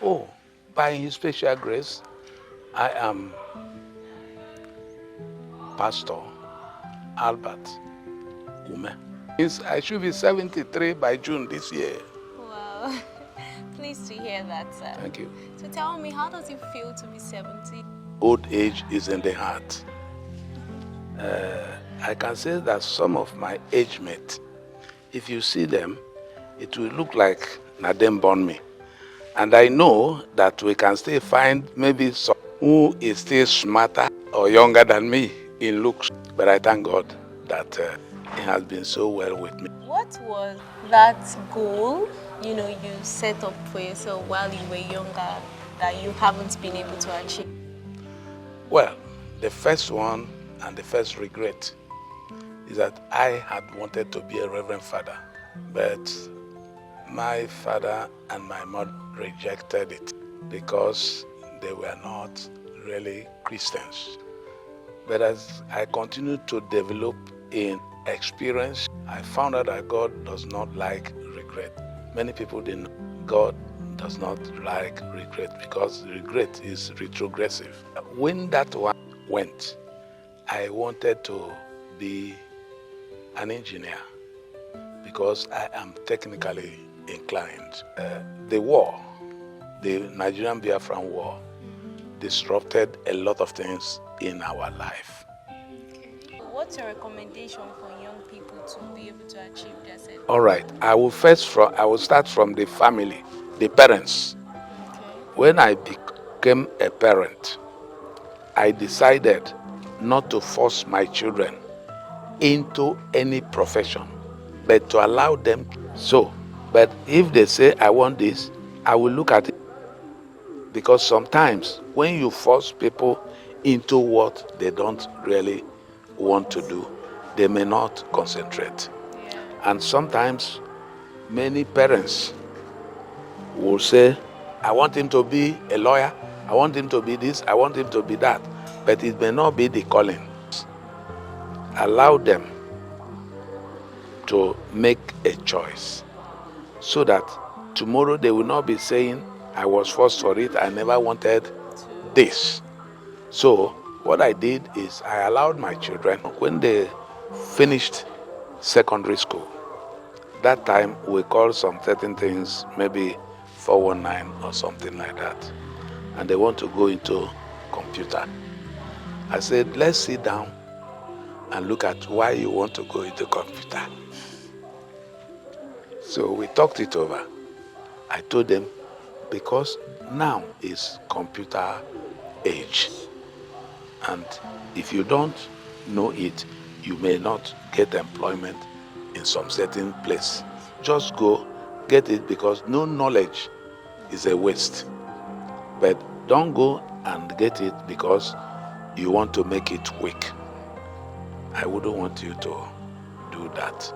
Oh, by His special grace, I am Pastor Albert Umeh. I should be 73 by June this year. Wow. Pleased to hear that, sir. Thank you. So tell me, how does it feel to be 70? Old age is in the heart. I can say that some of my age mates, if you see them, it will look like Nadem born me. And I know that we can still find maybe some who is still smarter or younger than me in looks. But I thank God that He has been so well with me. What was that goal, you set up for yourself while you were younger that you haven't been able to achieve? Well, the first one and the first regret is that I had wanted to be a reverend father, but my father and my mother rejected it because they were not really Christians. But as I continued to develop in experience, I found out that God does not like regret. Many people didn't know God does not like regret because regret is retrogressive. When that one went, I wanted to be an engineer because I am technically inclined. The war, the Nigerian Biafran War, disrupted a lot of things in our life. Okay. What's your recommendation for young people to be able to achieve their set? All right, I will start from the family, the parents. Okay. When I became a parent, I decided not to force my children into any profession, but to allow them so. But if they say, I want this, I will look at it. Because sometimes when you force people into what they don't really want to do, they may not concentrate. Yeah. And sometimes many parents will say, I want him to be a lawyer, I want him to be this, I want him to be that. But it may not be the calling. Allow them to make a choice so that tomorrow they will not be saying, I was forced for it, I never wanted this. So what I did is I allowed my children, when they finished secondary school, that time we call some certain things maybe 419 or something like that, and they want to go into computer. I said, let's sit down and look at why you want to go into computer. So we talked it over. I told them, because now is computer age, and if you don't know it, you may not get employment in some certain place. Just go get it, because no knowledge is a waste. But don't go and get it because you want to make it quick. I wouldn't want you to do that.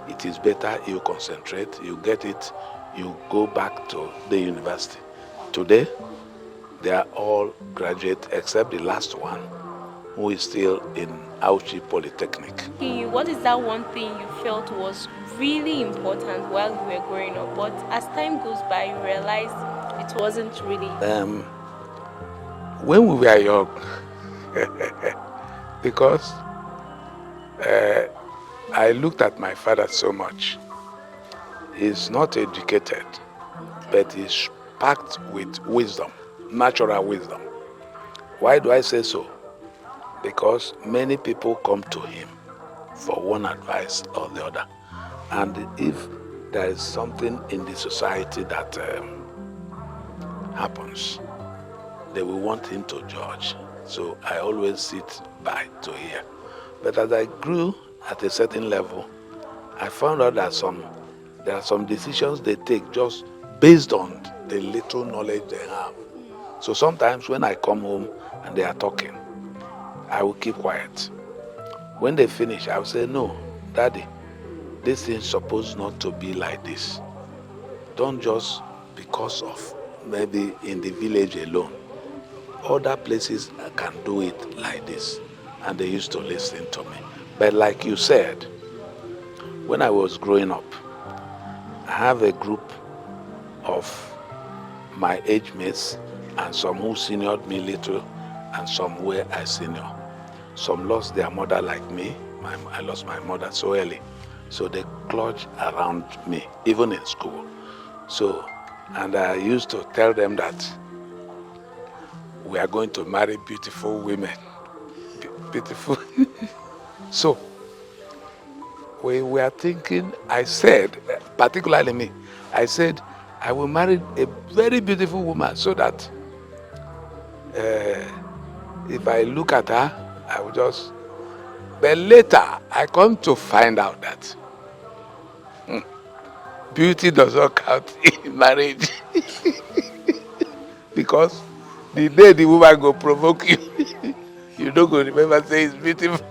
It is better you concentrate, you get it, you go back to the university. Today, they are all graduate except the last one, who is still in Auchi Polytechnic. What is that one thing you felt was really important while you were growing up, but as time goes by, you realized it wasn't really? When we were young, because I looked at my father so much. He's not educated, but he's packed with wisdom, natural wisdom. Why do I say so? Because many people come to him for one advice or the other. And if there is something in the society that happens, they will want him to judge. So I always sit by to hear. But as I grew at a certain level, I found out that there are some decisions they take just based on the little knowledge they have. So sometimes when I come home and they are talking, I will keep quiet. When they finish, I will say, no, Daddy, this thing is supposed not to be like this. Don't just because of maybe in the village alone. Other places can do it like this. And they used to listen to me. But like you said, when I was growing up, I have a group of my age mates, and some who seniored me little, and some were I senior. Some lost their mother like me. I lost my mother so early. So they clutched around me, even in school. So, and I used to tell them that we are going to marry beautiful women. Beautiful. So, we were thinking, I said, particularly me, I said, I will marry a very beautiful woman so that if I look at her, I will just. But later, I come to find out that beauty does not count in marriage. Because the day the woman go provoke you, you don't go remember saying it's beautiful.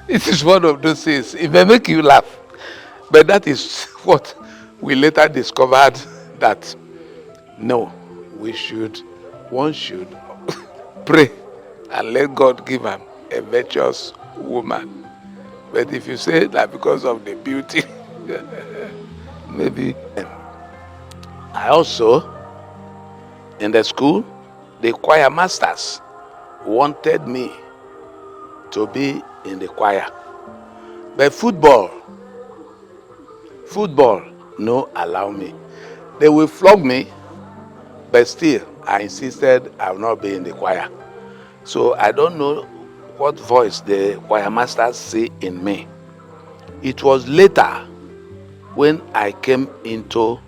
It is one of those things. It may make you laugh. But that is what we later discovered, that no, one should pray and let God give him a virtuous woman. But if you say that because of the beauty, maybe. I also, in the school, the choir masters wanted me to be in the choir. But football, no allow me. They will flog me, but still, I insisted I will not be in the choir. So I don't know what voice the choir masters see in me. It was later when I came into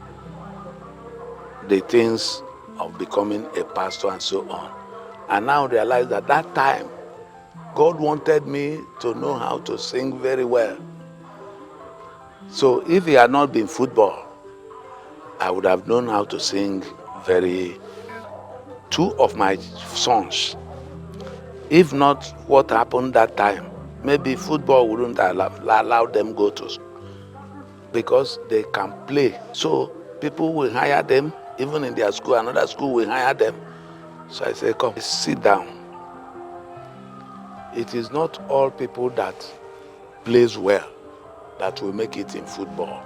the things of becoming a pastor and so on. And now realize that that time, God wanted me to know how to sing very well. So if it had not been football, I would have known how to sing very. Two of my sons, if not what happened that time, maybe football wouldn't allow them go to school because they can play. So people will hire them, even in their school, another school will hire them. So I say, come, sit down. It is not all people that plays well that will make it in football.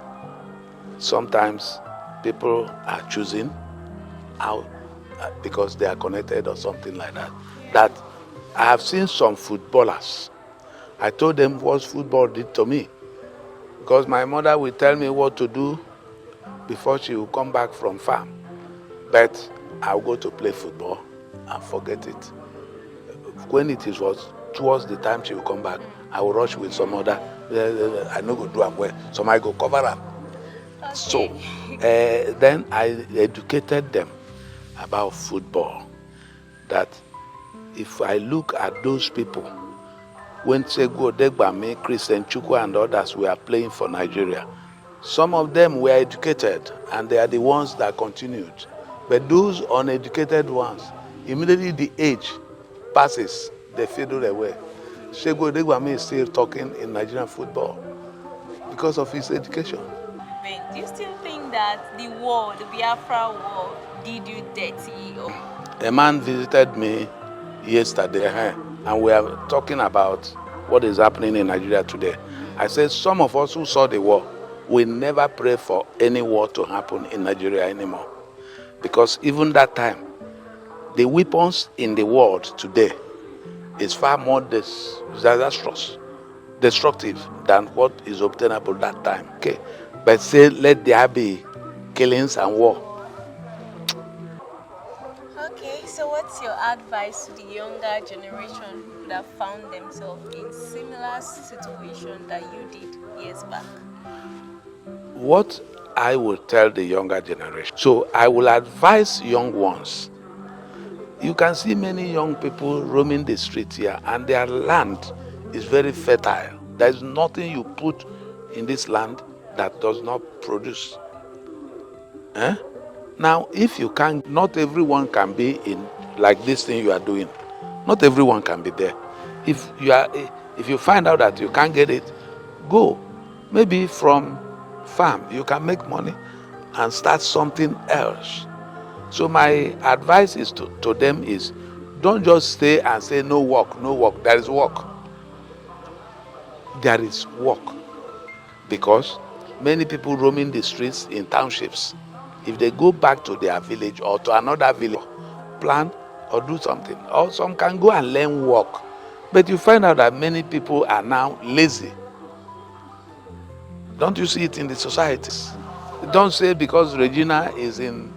Sometimes people are choosing how because they are connected or something like that. That I have seen some footballers. I told them what football did to me. Because my mother will tell me what to do before she will come back from farm. But I'll go to play football and forget it. When it was towards the time she will come back, I will rush with some other. I know go do am well. Somebody go cover up. Okay. So then I educated them about football, that if I look at those people, when Sego Degbame, Christian Chukwu and others were playing for Nigeria, some of them were educated and they are the ones that continued. But those uneducated ones, immediately the age passes, they fiddle away. Sego Degbame is still talking in Nigerian football because of his education. Do you still think that the war, the Biafra war, did you dirty? A man visited me yesterday, and we are talking about what is happening in Nigeria today. I said some of us who saw the war will never pray for any war to happen in Nigeria anymore. Because even that time, the weapons in the world today is far more disastrous, destructive than what is obtainable that time. Okay, but say let there be killings and war. Okay, so what's your advice to the younger generation that found themselves in similar situation that you did years back? What I will tell the younger generation. So I will advise young ones. You can see many young people roaming the street here, and their land is very fertile. There is nothing you put in this land that does not produce. Now, if you can, not everyone can be in like this thing you are doing. Not everyone can be there. If you find out that you can't get it, go. Maybe from farm you can make money and start something else. So my advice is to them is, don't just stay and say no work, no work. There is work. There is work. Because many people roaming the streets in townships. If they go back to their village or to another village, plan or do something, or some can go and learn work. But you find out that many people are now lazy. Don't you see it in the societies? Don't say because Regina is in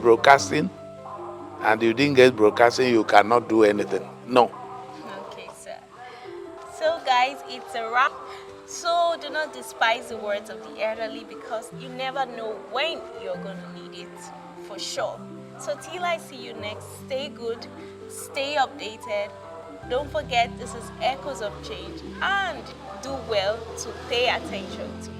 broadcasting and you didn't get broadcasting, you cannot do anything. No. Okay, sir. So, guys, it's a wrap. So, do not despise the words of the elderly because you never know when you're going to need it, for sure. So, till I see you next, stay good, stay updated. Don't forget, this is Echoes of Change, and do well to pay attention to